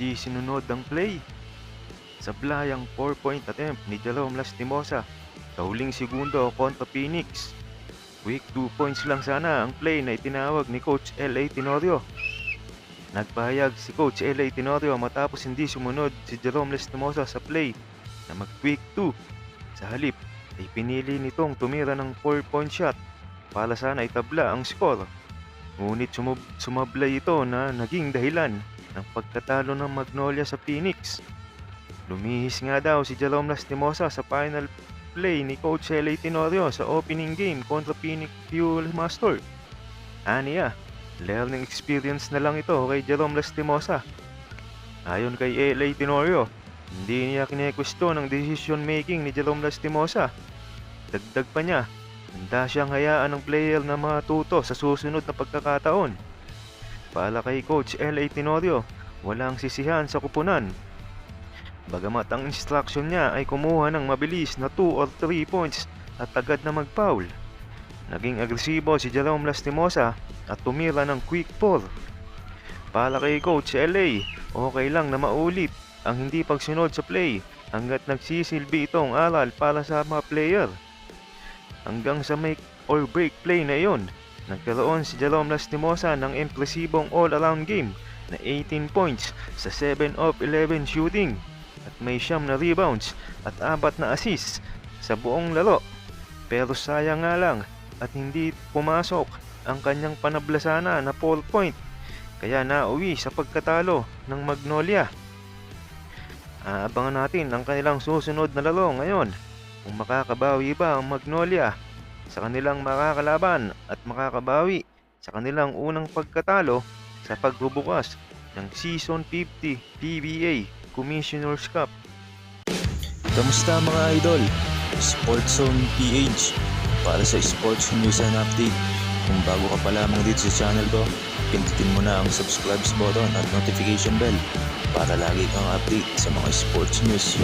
hindi sinunod ang play. Sablayang 4-point attempt ni Jerome Lastimosa sa huling segundo kontra Phoenix. Quick 2 points lang sana ang play na itinawag ni Coach L.A. Tenorio. Nagpahayag si Coach L.A. Tenorio matapos hindi sumunod si Jerome Lastimosa sa play na mag-quick 2. Sa halip ay pinili nitong tumira ng 4-point shot para sana itabla ang score. Ngunit sumablay ito na naging dahilan ng pagkatalo ng Magnolia sa Phoenix. Lumihis nga daw si Jerome Lastimosa sa final play ni Coach L.A. Tenorio sa opening game kontra Phoenix Fuel Master. Aniya, learning experience na lang ito kay Jerome Lastimosa. Ayon kay L.A. Tenorio, hindi niya kinekwesto ng decision making ni Jerome Lastimosa. Dagdag pa niya, handa siyang hayaan ng player na matuto sa susunod na pagkakataon. Para kay Coach L.A. Tenorio, walang sisihan sa kupunan. Bagamat ang instruction niya ay kumuha ng mabilis na 2 or 3 points at agad na mag-foul. Naging agresibo si Jerome Lastimosa at tumira ng quick 4. Para kay Coach L.A., okay lang na maulit ang hindi pagsunod sa play hanggat nagsisilbi itong aral para sa mga player. Hanggang sa make or break play na iyon, nagkaroon si Jerome Lastimosa ng impresibong all-around game na 18 points sa 7 of 11 shooting at may 9 na rebounds at 4 na assists sa buong laro. Pero sayang nga lang at hindi pumasok ang kanyang panablasana na 4-point kaya nauwi sa pagkatalo ng Magnolia. Aabangan natin ang kanilang susunod na laro ngayon kung makakabawi ba ang Magnolia sa kanilang makakalaban at makakabawi sa kanilang unang pagkatalo sa pagbubukas ng Season 50 PBA Commissioner's Cup. Kamusta mga idol? Sports Zone PH para sa sports news and update. Kung bago ka pa lamang dito sa channel ko, pindutin mo na ang subscribe button at notification bell para lagi kang update sa mga sports news.